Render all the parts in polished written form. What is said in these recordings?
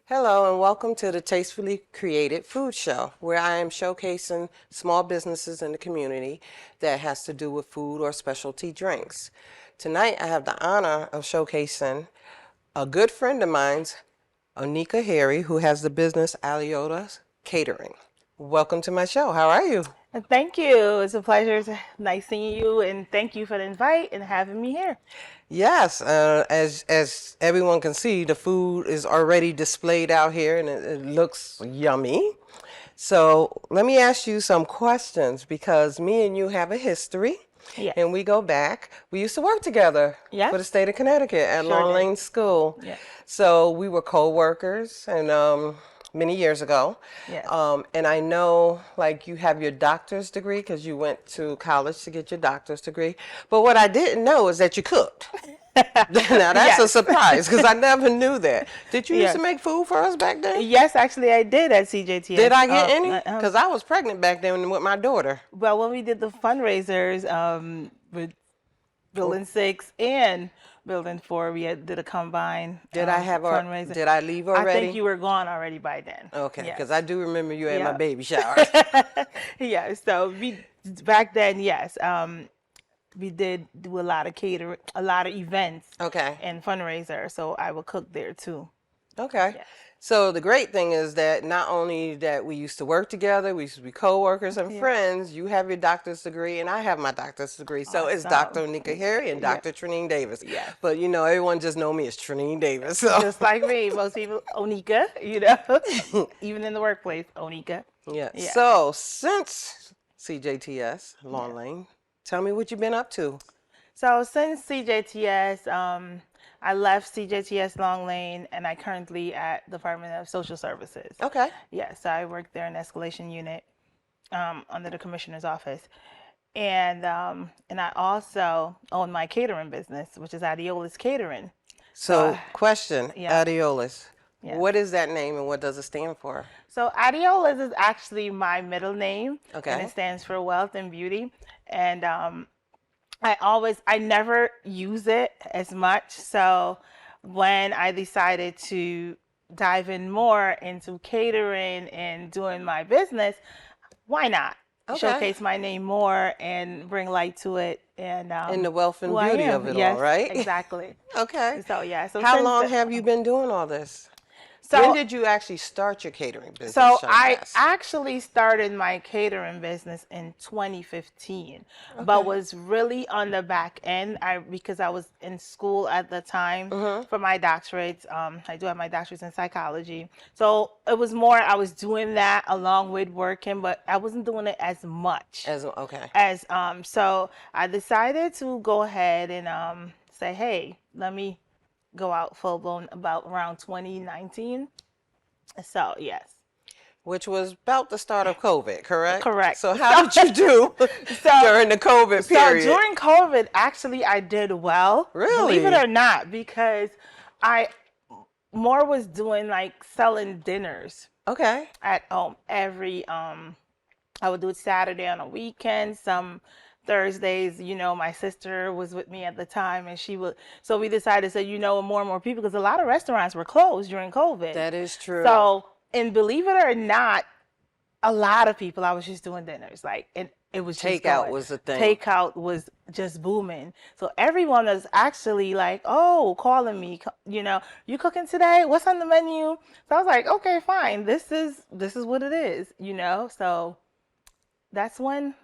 Hello and welcome to the Tastefully Created Food Show, where I am showcasing small businesses in the community that has to do with food or specialty drinks. Tonight I have the honor of showcasing a good friend of mine's, Onika Harry, who has the business Adeola Catering. Welcome to my show. How are you? And thank you. It's a pleasure. Nice seeing you, and thank you for the invite and having me here. Yes, as everyone can see, the food is already displayed out here and it looks yummy. So let me ask you some questions because me and you have a history Yes. and we go back. We used to work together for Yes. the state of Connecticut at Sure Long did. Lane School. Yes. So we were co-workers and many years ago. Yes. And I know like you have your doctor's degree because you went to college to get your doctor's degree. But what I didn't know is that you cooked. Now that's a Yes. surprise because I never knew that. Did you used to Yes. make food for us back then? Yes, actually, I did at CJTS. Did I get any? Because I was pregnant back then with my daughter. Well, when we did the fundraisers with Building 6 and Building 4, did a combined Did I have fundraiser. did I leave I already? think you were gone already by then. Okay, Yes. because I do remember you at my Yeah. baby shower. Yeah, so back then, yes, we did do a lot of catering, a lot of events Okay. and fundraiser. So I would cook there too. Okay. Yes. So the great thing is that not only that we used to work together, we used to be co-workers and Yeah. friends. You have your doctor's degree and I have my doctor's degree. So it's Dr. Awesome. Onika Harry and Yeah. Dr. Trinene Davis. Yes. But you know, everyone just know me as Trinene Davis. So Just like me, most people, Onika, you know, even in the workplace, Onika. yeah. Yeah. So since CJTS, Long Lane, tell me what you've been up to. So since CJTS, I left CJTS Long Lane and I currently at Department of Social Services. Okay. Yes, I work there in the escalation unit under the commissioner's office. And I also own my catering business, which is Adeola's Catering. So, question, yeah. Adeolas. Yes. What is that name and what does it stand for? So Adeola's is actually my middle name, Okay. and it stands for wealth and beauty. And I never use it as much. So when I decided to dive in more into catering and doing my business, why not? Okay. Showcase my name more and bring light to it and the wealth and who I beauty am. of it Yes, all, right? Exactly. Okay. So yeah. So How since long the- have you been doing all this? So When did you actually start your catering business? So shall I ask? actually started my catering business in 2015, but was really on the back end. Because I was in school at the time for my doctorates. I do have my doctorates in psychology, so it was more I was doing that along with working, but I wasn't doing it as much Okay. as So I decided to go ahead and say, hey, let me go out full blown about around 2019. So yes. Which was about the start of COVID, correct? Correct. So how did you do during the COVID period? So during COVID, actually, I did well. Really? Believe it or not, because I more was doing like selling dinners Okay. at every I would do it Saturday on a weekend, some Thursdays. My sister was with me at the time and so we decided to say, more and more people, because a lot of restaurants were closed during COVID. That is true. So, and believe it or not, a lot of people, I was just doing dinners. And it was just Takeout going. was the thing. Takeout was just booming. So everyone was actually like, oh, calling me, you cooking today? What's on the menu? So I was like, okay, fine. This is what it is, So that's when,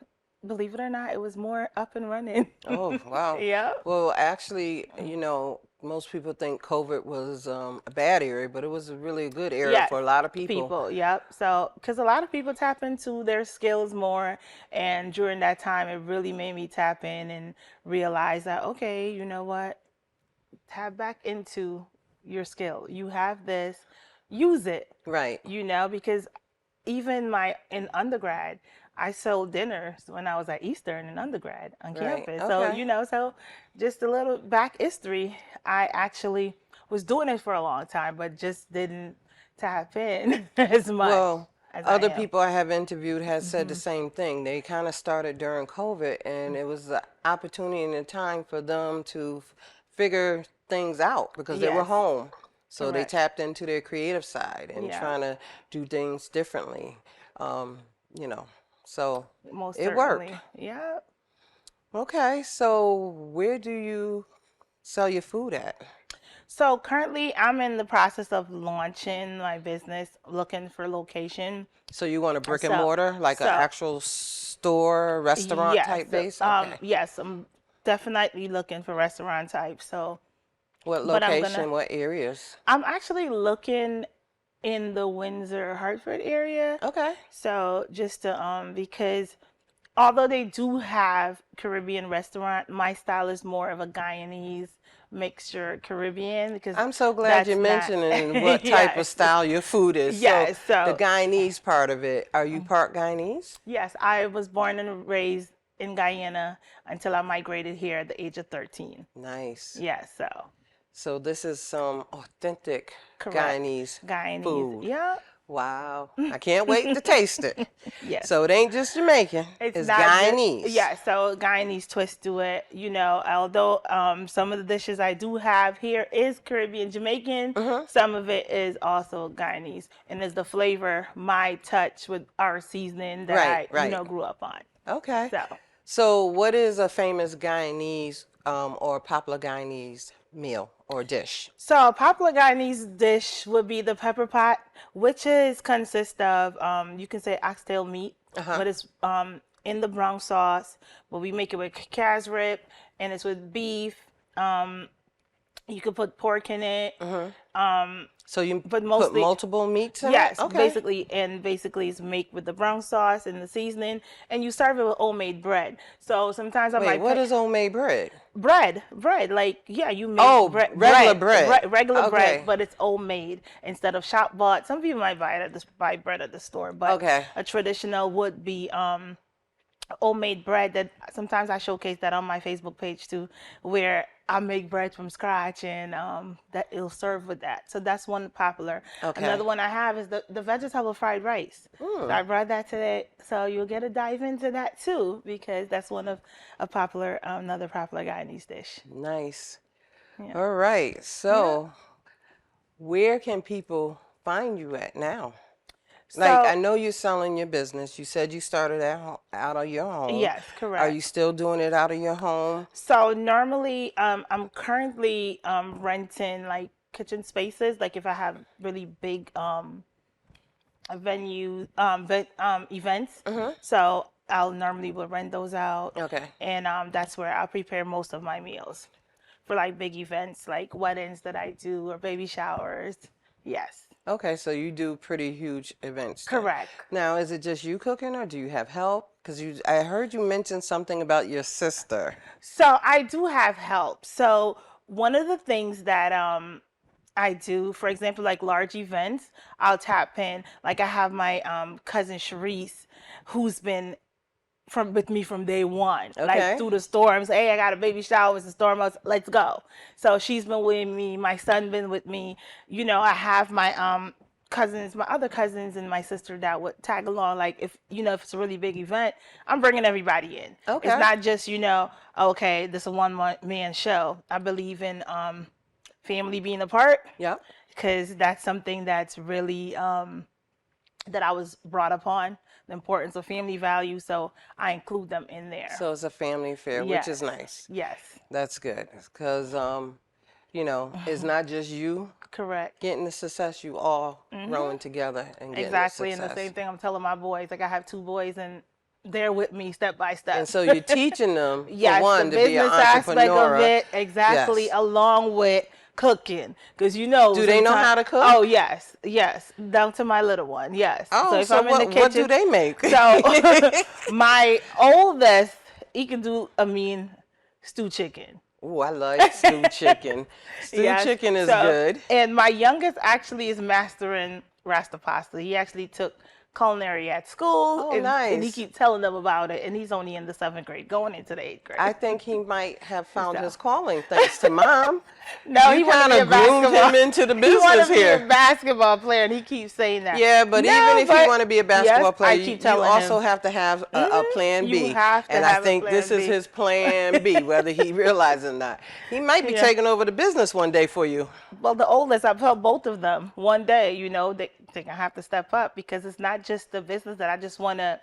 believe it or not, it was more up and running. Oh, wow. Yeah. Well, actually, most people think COVID was a bad area, but it was a really good area Yes, for a lot of people. Yep. So, because a lot of people tap into their skills more, and during that time, it really made me tap in and realize that, okay, you know what? Tap back into your skill. You have this, use it. Right. Because even in undergrad, I sold dinners when I was at Eastern in undergrad on Right. campus. Okay. So, so just a little back history. I actually was doing it for a long time, but just didn't tap in as much. Well, as I other am. people I have interviewed have said the same thing. They kind of started during COVID, and it was an opportunity and a time for them to figure things out because they were Yes. home. So they Correct. tapped into their creative side and Yeah. trying to do things differently. You know, so Most it worked. certainly. Yeah. Okay, so where do you sell your food at? So currently, I'm in the process of launching my business, looking for location. So you want a brick and So, mortar, like an so actual store, restaurant yes, type base? Okay. yes, I'm definitely looking for restaurant type. So, What but I'm gonna, location, what areas? I'm actually looking in the Windsor, Hartford area. Okay. So just to because although they do have Caribbean restaurant, my style is more of a Guyanese mixture Caribbean because I'm so glad you're that's not mentioning what type of yes. style your food is. So Yes, the so Guyanese part of it, are you part Guyanese? yes, I was born and raised in Guyana until I migrated here at the age of 13. Nice. Yes, so So this is some authentic correct. Guyanese Guyanese. food. Yeah. Wow. I can't wait to taste it. Yes. So it ain't just Jamaican, It's it's not just Guyanese. yeah, so Guyanese twist to it, you know, although some of the dishes I do have here is Caribbean Jamaican, some of it is also Guyanese. And it's the flavor, my touch with our seasoning that Right, I, right. grew up on. Okay. So So what is a famous Guyanese or popular Guyanese meal or dish? So a popular Guyanese dish would be the pepper pot, which is consist of you can say oxtail meat, but it's in the brown sauce. But we make it with calves rib, and it's with beef. You could put pork in it. So you But put mostly multiple meats in yes, it? Okay. basically it's make with the brown sauce and the seasoning, and you serve it with homemade bread. So sometimes I Wait, might what pick is homemade bread? bread like yeah, you make Oh, regular bread. regular bread, Okay. but it's homemade instead of shop bought. Some people might buy bread at the store, but Okay. a traditional would be homemade bread that sometimes I showcase that on my Facebook page too, where I make bread from scratch and that it'll serve with that. So that's one popular. Okay. Another one I have is the vegetable fried rice. So I brought that today. So you'll get a dive into that too because that's one of a popular another popular Guyanese dish. Nice. Yeah. All right. So where can people find you at now? Like, So I know you're selling your business. You said you started out of your home. yes, Are correct. you still doing it out of your home? So normally, I'm currently renting like kitchen spaces. Like if I have really big a venue events, so I'll normally will rent those out, Okay. and that's where I'll prepare most of my meals for like big events, like weddings that I do or baby showers. Yes, Okay, so you do pretty huge events then. correct. Now, is it just you cooking or do you have help? Because I heard you mention something about your sister. So I do have help. So one of the things that I do, for example, like large events, I'll tap in. Like I have my cousin Sharice, who's been with me from day one, Okay. like through the storms. Hey, I got a baby shower. It's a storm. Let's go. So she's been with me. My son been with me. You know, I have my cousins, my other cousins, and my sister that would tag along. Like if if it's a really big event, I'm bringing everybody in. Okay. It's not just okay, this is a man show. I believe in family being a part Yep. because that's something that's really that I was brought up on, the importance of family values, so I include them in there. So it's a family affair, which is nice. Yes, That's good. Because, it's not just you correct. getting the success, you all growing together and getting Exactly, the and success. the same thing I'm telling my boys. Like I have 2 boys, and they're with me step by step. And so you're teaching them, yes, for one, the to be an business aspect entrepreneur. of it, exactly, Yes. along with cooking, because Do they know how to cook? Oh yes, down to my little one. Yes. Oh, if so I'm in the kitchen, what do they make? So my oldest, he can do stew chicken. Oh, I like stewed chicken. Stewed Yes. chicken is So- good. And my youngest actually is mastering Rasta pasta. He actually took culinary at school, Oh, and he nice. keeps telling them about it. And he's only in the 7th grade, going into the 8th grade. I think he might have found So. his calling thanks to mom. No, You he wanted to kind be a of groomed basketball. him into the He wanted business to be a here. basketball player, and he keeps saying that. Yeah, but No, even if you but want to be a yes, basketball player, I keep you telling also him. have to have a plan You B. have to And I have a think plan this is B. his plan B, whether he realizes it or not. He might be Yeah. taking over the business one day for you. Well, the oldest, I've helped both of them. One day, you know, they think I have to step up because it's not just the business that I just want to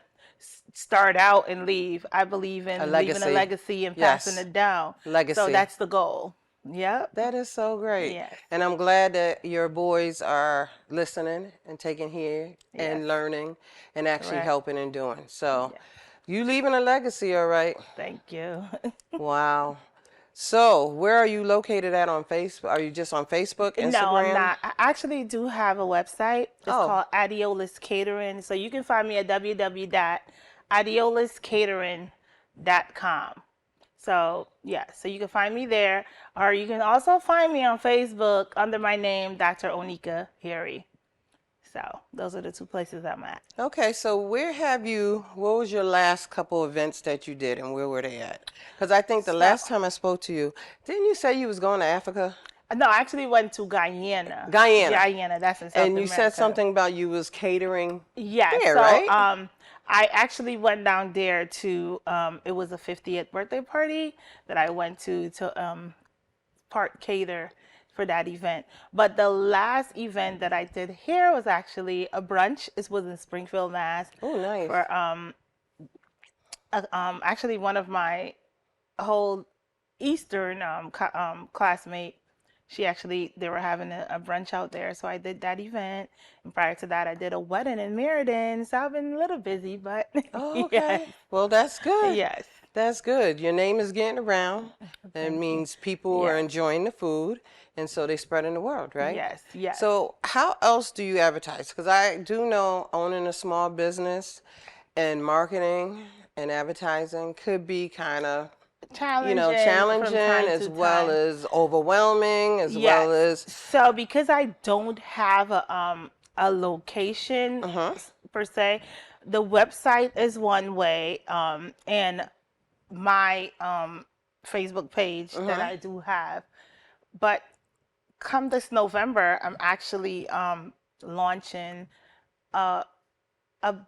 start out and leave. I believe in leaving a legacy. legacy and Yes. passing it down. Legacy. So that's the goal. Yep. That is so great. Yes. And I'm glad that your boys are listening and taking here and Yes. learning and actually Correct. helping and doing. So Yes. you leaving a legacy, all right? Thank you. Wow. So where are you located at on Facebook? Are you just on Facebook, Instagram? No, I'm not. I actually do have a website. It's called Adeola's Catering. So you can find me at www.adeolascatering.com. So yeah, so you can find me there, or you can also find me on Facebook under my name, Dr. Onika Harry. So those are the 2 places I'm at. Okay, so what was your last couple events that you did and where were they at? Because I think the last time I spoke to you, didn't you say you was going to Africa? No, I actually went to Guyana. Guyana, that's in South and you America. said something about you was catering there, so, right? I actually went down there to, it was a 50th birthday party that I went to part cater for that event. But the last event that I did here was actually a brunch. It was in Springfield, Mass. Oh, nice. For actually one of my whole Eastern classmate. They were having a brunch out there, so I did that event. And prior to that, I did a wedding in Meriden, so I've been a little busy, but Oh, okay. yes. Well, that's good. Yes. That's good. Your name is getting around. That means people are Yes. enjoying the food, and so they spread in the world, right? Yes, yes. So how else do you advertise? Because I do know owning a small business and marketing and advertising could be kind of challenging, challenging as well as overwhelming as well as. So because I don't have a location per se, the website is one way, and my Facebook page that I do have. But come this November, I'm actually launching a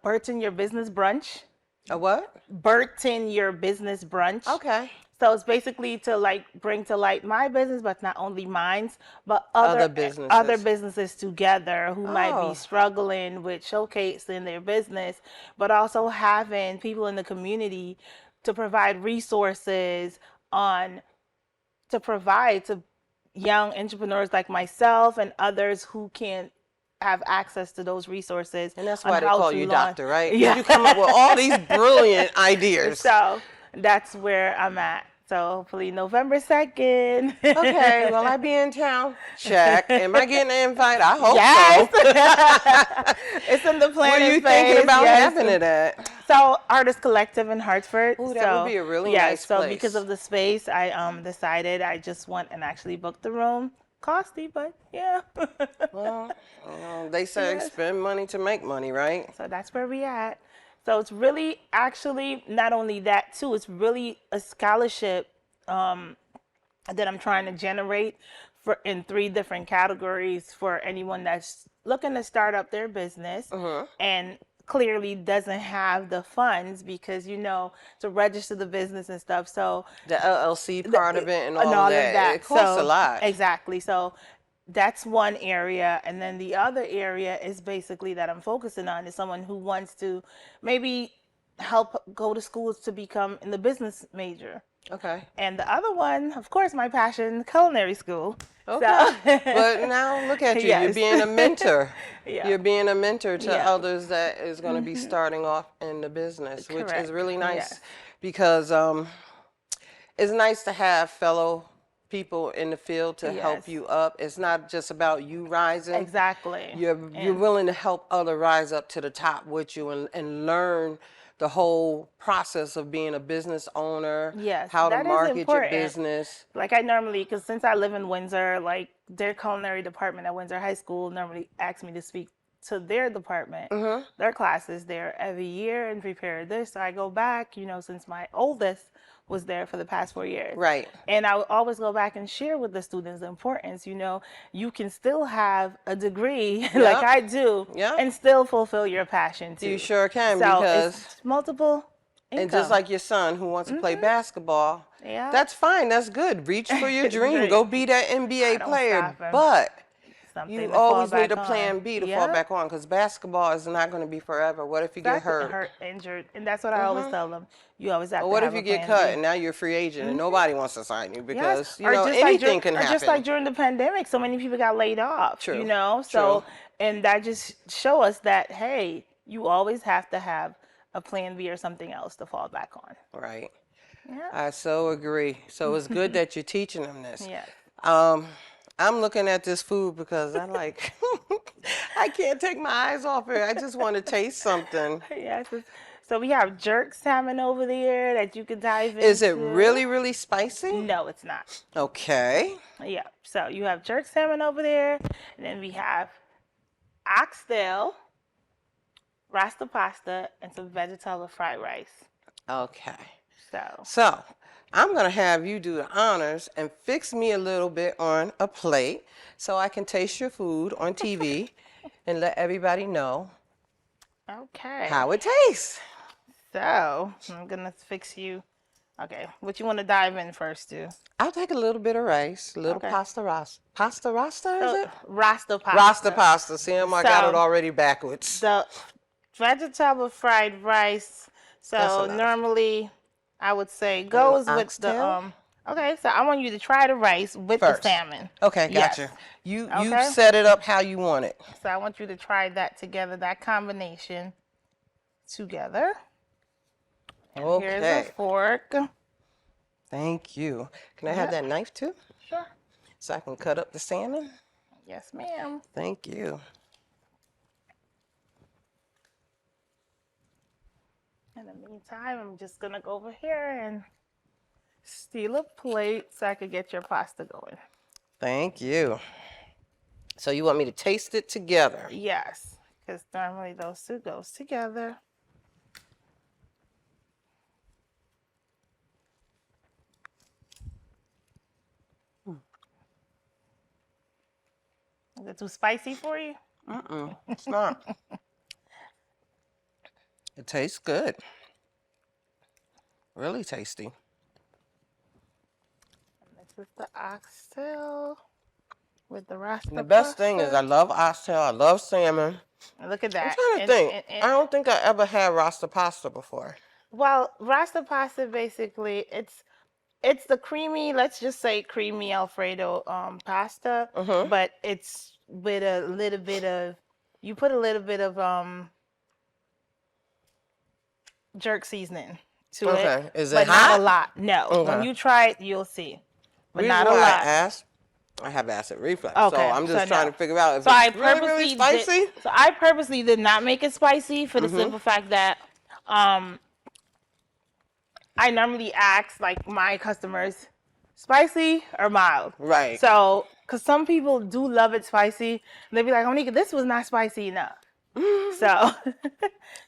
Burton Your Business brunch. A what? Burton Your Business brunch. Okay. So it's basically to bring to light my business, but not only mine, but other businesses together who might be struggling with showcasing their business, but also having people in the community to provide resources to provide to young entrepreneurs like myself and others who can't have access to those resources. And that's why they call you doctor, right? Yeah. You come up with all these brilliant ideas. So that's where I'm at. So hopefully November 2nd. Okay, well, I be in town. Check. Am I getting an invite? I hope so. It's in the planning phase. Where are you thinking about having it at? So Artist Collective in Hartford. Oh, that would be a really nice place. So because of the space, I decided I just went and actually booked the room. Costly, but yeah. Well, they say spend money to make money, right? So that's where we at. So it's really actually not only that too, it's really a scholarship that I'm trying to generate in 3 different categories for anyone that's looking to start up their business and clearly doesn't have the funds because to register the business and stuff. So the LLC part of it and all of that. It costs a lot. Exactly. So that's one area, and then the other area is basically that I'm focusing on is someone who wants to maybe help go to schools to become in the business major. Okay. And the other one, of course, my passion, culinary school. Okay. So. But now look at you. Yes. You're being a mentor. Yeah. You're being a mentor to others that is going to be starting off in the business, which is really nice because it's nice to have fellow people in the field to help you up. It's not just about you rising. Exactly. You're willing to help others rise up to the top with you and learn the whole process of being a business owner, how to market your business. Like I normally, because since I live in Windsor, like their culinary department at Windsor High School normally asks me to speak to their department, their classes there every year and prepare this. So I go back, since my oldest was there for the past 4 years. Right. And I would always go back and share with the students the importance, you can still have a degree like I do and still fulfill your passion too. You sure can, so because it's multiple income. And just like your son who wants to play basketball, that's fine, that's good. Reach for your dream. Go be that NBA player. But you always need a plan B to fall back on, because basketball is not going to be forever. What if you get hurt? Injured. And that's what I always tell them. You always have to what have if you a get plan cut B. and now you're a free agent and nobody wants to sign you because, anything can happen. Or just like during the pandemic, so many people got laid off, True. So, and that just show us that, hey, you always have to have a plan B or something else to fall back on. Right. Yeah. I so agree. So it's good that you're teaching them this. Yeah. I'm looking at this food because I I can't take my eyes off it. I just want to taste something. Yes. So we have jerk salmon over there that you can dive into. Is it really, really spicy? No, it's not. Okay. Yeah. So you have jerk salmon over there, and then we have oxtail, rasta pasta, and some vegetable fried rice. Okay. So I'm going to have you do the honors and fix me a little bit on a plate so I can taste your food on TV and let everybody know how it tastes. So I'm going to fix you. Okay. What you want to dive in first, too? I'll take a little bit of rice, a little pasta rasta. Pasta rasta, is it? Rasta pasta. Rasta pasta. See, I got it already backwards. The vegetable fried rice. So normally I would say goes with the okay, so I want you to try the rice with the salmon. Okay, gotcha. You set it up how you want it. So I want you to try that together, that combination together. Okay. Here's a fork. Thank you. Can I have that knife too? Sure. So I can cut up the salmon? Yes, ma'am. Thank you. In the meantime, I'm just going to go over here and steal a plate so I could get your pasta going. Thank you. So you want me to taste it together? Yes, because normally those two goes together. Is it too spicy for you? It's not. It tastes good. Really tasty. This is the oxtail with the rasta pasta. The best thing is I love oxtail. I love salmon. Look at that. I'm trying to think. I don't think I ever had rasta pasta before. Well, rasta pasta basically it's the creamy, let's just say creamy Alfredo pasta, but it's with a little bit of, you put a little bit of jerk seasoning to it. Is it but hot? not a lot. No. When you try it, you'll see. But not a lot. I have acid reflux, Okay, so I'm just trying to figure out if it's really spicy. So I purposely did not make it spicy for the simple fact that I normally ask like my customers, spicy or mild. Right. So, because some people do love it spicy, they'll be like, Onika, this was not spicy enough. So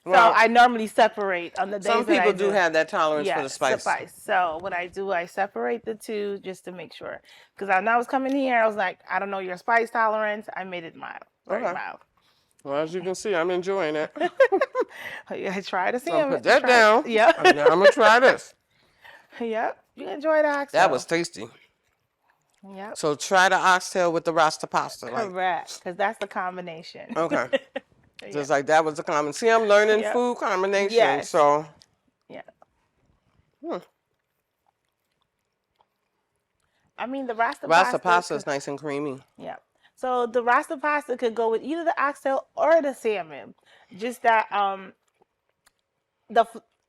I normally separate on the days some people do have that tolerance for the spice. So what I do, I separate the two just to make sure. Because when I was coming here, I was like, I don't know your spice tolerance. I made it mild, very mild. Well, as you can see, I'm enjoying it. I try to see so put that down. Yeah. Now I'm gonna try this. Yep. You enjoy the oxtail. That was tasty. Yep. So try the oxtail with the rasta pasta. Correct, because that's the combination. Okay. Just like that was the combination. See, I'm learning food combinations. Yes. So. Yeah. I mean, the rasta pasta is nice and creamy. Yeah. So the rasta pasta could go with either the oxtail or the salmon. Just that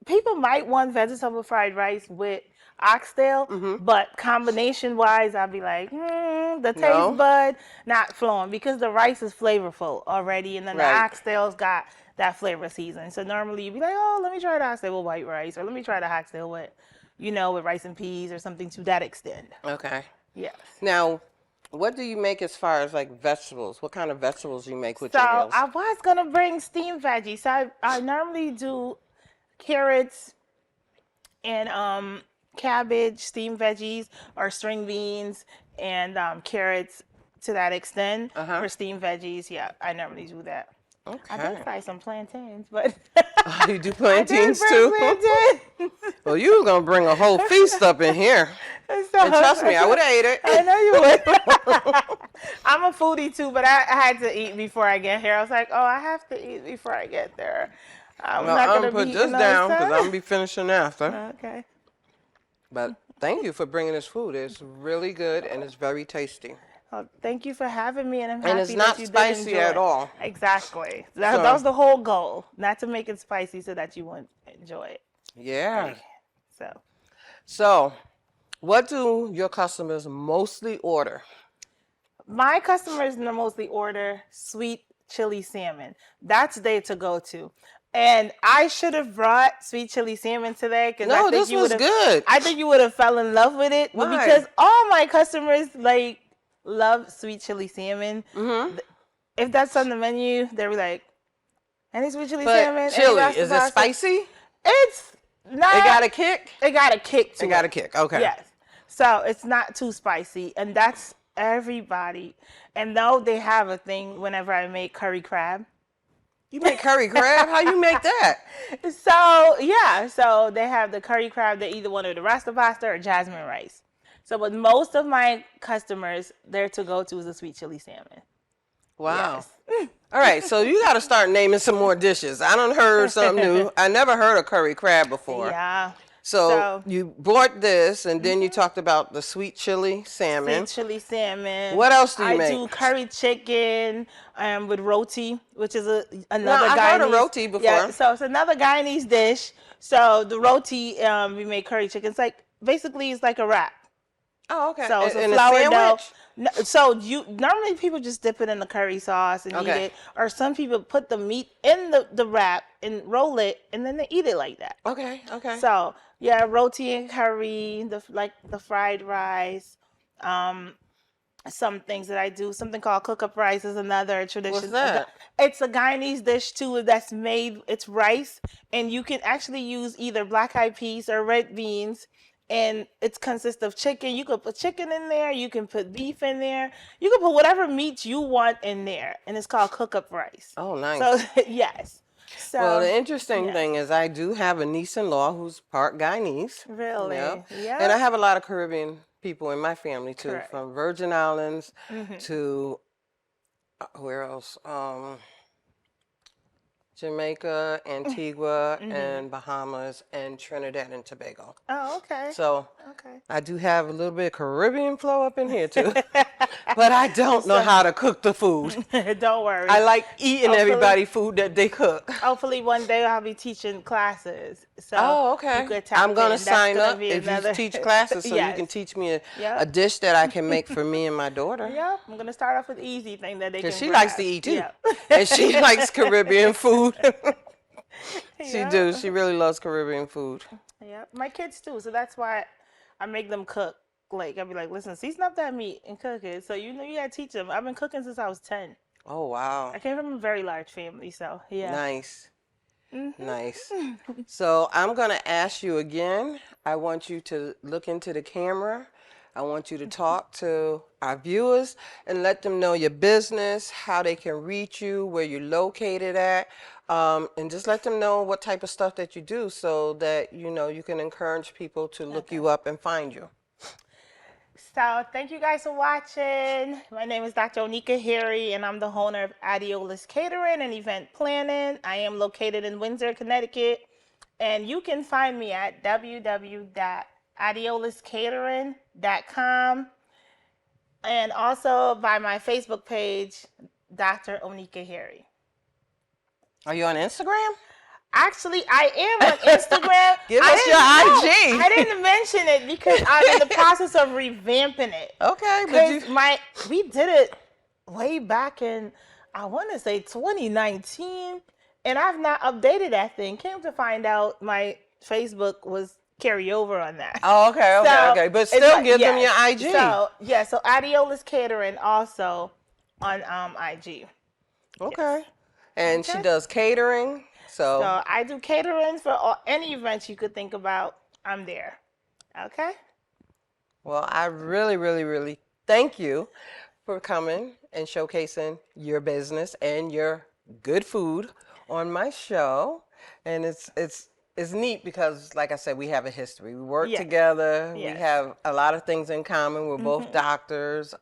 people might want vegetable fried rice with oxtail, but combination wise, I'd be like, the taste bud not flowing because the rice is flavorful already, and then the oxtail's got that flavor season. So normally you'd be like, oh, let me try the oxtail with white rice, or let me try the oxtail with, with rice and peas or something to that extent. Okay. Yes. Now, What do you make as far as like vegetables? What kind of vegetables you make with So your meals? I was gonna bring steamed veggies. So I normally do carrots and cabbage, steamed veggies, or string beans and carrots to that extent for steamed veggies. Yeah, I normally do that. I did Okay. fry some plantains, but Oh, you do I did plantains bring too? plantains. Well, you were gonna bring a whole feast up in here. So, And trust me, I would have ate it. I know you would. I'm a foodie too, but I had to eat before I get here. I was like, oh, I have to eat before I get there. I'm Well, not I'm gonna gonna be put this eating all down this because I'm time. gonna be finishing after. Okay. But thank you for bringing this food. It's really good and it's very tasty. Well, thank you for having me, and I'm And it's happy not that you did spicy enjoy. at all. Exactly. So- That was the whole goal, not to make it spicy so that you wouldn't enjoy it. Yeah. So So, what do your customers mostly order? my customers mostly order sweet chili salmon. That's their to go to. And I should have brought sweet chili salmon today because I No, think this you was would have. good. I think you would have fell in love with it. But Why? because all my customers like love sweet chili salmon. Mm-hmm. If that's on the menu, they're like, any sweet chili But salmon? Any chili, pasta is it pasta?" spicy? It's not. It got a kick? It got a kick to It got a kick. Okay. Yes. So it's not too spicy, and that's everybody. And though they have a thing whenever I make curry crab. You make curry crab? How you make that? So yeah, so they have the curry crab. They either want the rasta pasta or jasmine rice. So with most of my customers, their to go to is the sweet chili salmon. Wow. Yes. All right, so you got to start naming some more dishes. I done heard something new. I never heard of curry crab before. Yeah. So you bought this, and then you talked about the sweet chili salmon. Sweet chili salmon. What else do you I make? do curry chicken with roti, which is another I've Guyanese. heard of roti before. Yeah, so it's another Guyanese dish. So the roti, we make curry chicken. It's like basically it's like a wrap. Oh, okay. So it's a And flour dough. sandwich? No, so you normally people just dip it in the curry sauce and eat Okay. it, or some people put the meat in the wrap and roll it, and then they eat it like that. Okay, okay. So yeah, roti and curry, the fried rice. Some things that I do, something called cook-up rice is another tradition. What's that? It's a Guyanese dish too that's made, it's rice, and you can actually use either black eyed peas or red beans, and it consists of chicken. You could put chicken in there, you can put beef in there, you can put whatever meat you want in there, and it's called cook-up rice. Oh, nice. So yes. So Well, the interesting yeah. thing is I do have a niece-in-law who's part Guyanese. Really? Yep. Yeah. And I have a lot of Caribbean people in my family too, Correct. from Virgin Islands to where else? Jamaica, Antigua, and Bahamas, and Trinidad and Tobago. Oh, okay. So Okay. I do have a little bit of Caribbean flow up in here too, but I don't know how to cook the food. Don't worry. I like eating Hopefully- everybody food that they cook. Hopefully one day I'll be teaching classes. So Oh, okay. you could tap I'm going in. to That's sign gonna up be if another- you teach classes so you Yes. can teach me a Yep. dish that I can make for me and my daughter. Yeah, I'm gonna start off with easy thing that they can. Because she likes to grasp. eat too. Yeah. And she likes Caribbean food. She Yeah. do. She really loves Caribbean food. Yeah, my kids too. So that's why I make them cook. Like I'll be like, listen, season up that meat and cook it. So you gotta teach them. I've been cooking since I was 10. Oh, wow. I came from a very large family, so yeah. Nice. Nice. So I'm going to ask you again. I want you to look into the camera. I want you to talk to our viewers and let them know your business, how they can reach you, where you're located at, and just let them know what type of stuff that you do so that, you can encourage people to look you up and find you. So thank you guys for watching. My name is Dr. Onika Harry, and I'm the owner of Adeola's Catering and Event Planning. I am located in Windsor, Connecticut, and you can find me at www.adeolascatering.com, and also by my Facebook page, Dr. Onika Harry. Are you on Instagram? Actually, I am on Instagram. Give I us didn't- your no, IG. I didn't mention it because I'm in the process of revamping it. Okay, but you... Because we did it way back in, I want to say 2019, and I've not updated that thing. Came to find out my Facebook was carry over on that. Oh, okay, okay. But still give them your IG. So Adeola's Catering also on IG. Okay. And she does catering. So I do catering for any events you could think about. I'm there. Okay. Well, I really, really, really thank you for coming and showcasing your business and your good food on my show. And it's neat because, like I said, we have a history. We work together. We have a lot of things in common. We're both doctors.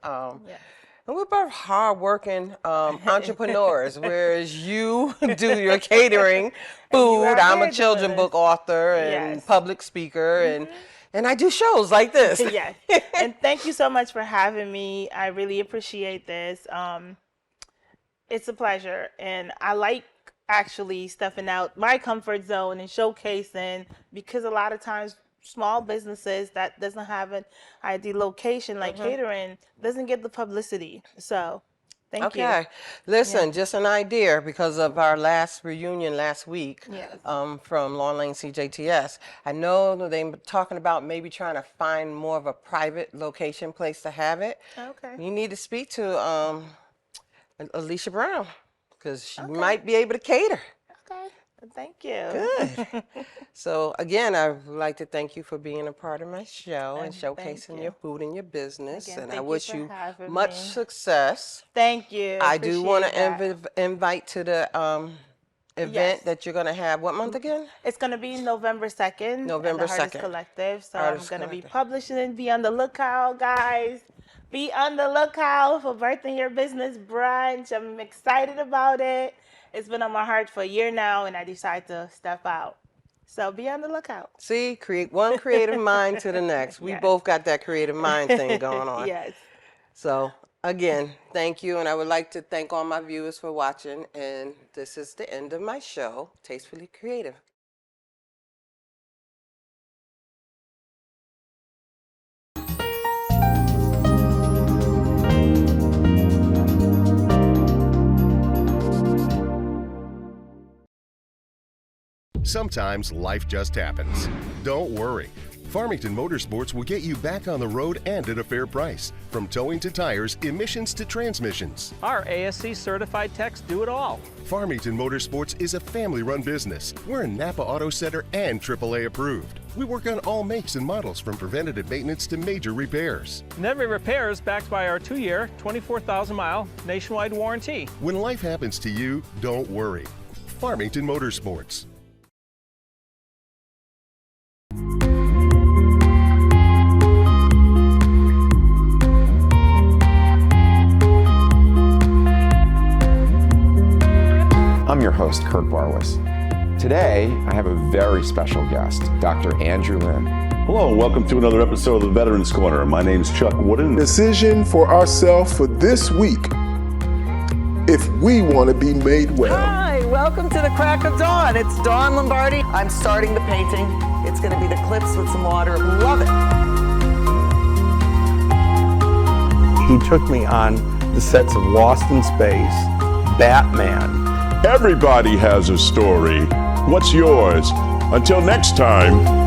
And we're both hard-working entrepreneurs, whereas you do your catering, food. I'm a children's book author and public speaker, and I do shows like this. Yes. And thank you so much for having me. I really appreciate this. It's a pleasure, and I like actually stepping out my comfort zone and showcasing, because a lot of times small businesses that doesn't have an ideal location like catering doesn't get the publicity. So thank you. Okay. Listen, just an idea because of our last reunion last week from Long Lane CJTS. I know they were talking about maybe trying to find more of a private location place to have it. Okay. You need to speak to Alicia Brown because she might be able to cater. Okay. Thank you. Good. So again, I would like to thank you for being a part of my show and showcasing your food and your business. Again, and I thank wish you you for having much me. success. Thank you. I do want to invite to the event that you're going to have. What month again? It's going to be November 2nd. November at the 2nd. Artist Collective. So Artist I'm going to be Collective. publishing it. Be on the lookout, guys. Be on the lookout for Birthing Your Business brunch. I'm excited about it. It's been on my heart for a year now, and I decided to step out. So be on the lookout. See, create one creative mind to the next. We both got that creative mind thing going on. Yes. So again, thank you. And I would like to thank all my viewers for watching. And this is the end of my show, Tastefully Creative. Sometimes life just happens. Don't worry. Farmington Motorsports will get you back on the road and at a fair price. From towing to tires, emissions to transmissions. Our ASC certified techs do it all. Farmington Motorsports is a family-run business. We're a Napa Auto Center and AAA approved. We work on all makes and models from preventative maintenance to major repairs. And every repair is backed by our 2-year, 24,000-mile nationwide warranty. When life happens to you, don't worry. Farmington Motorsports. I'm your host, Kurt Barwis. Today, I have a very special guest, Dr. Andrew Lin. Hello, and welcome to another episode of the Veterans Corner. My name is Chuck Wooden. Decision for ourselves for this week, if we want to be made well. Hi, welcome to the crack of dawn. It's Dawn Lombardi. I'm starting the painting. It's going to be the clips with some water. Love it. He took me on the sets of Lost in Space, Batman. Everybody has a story. What's yours? Until next time.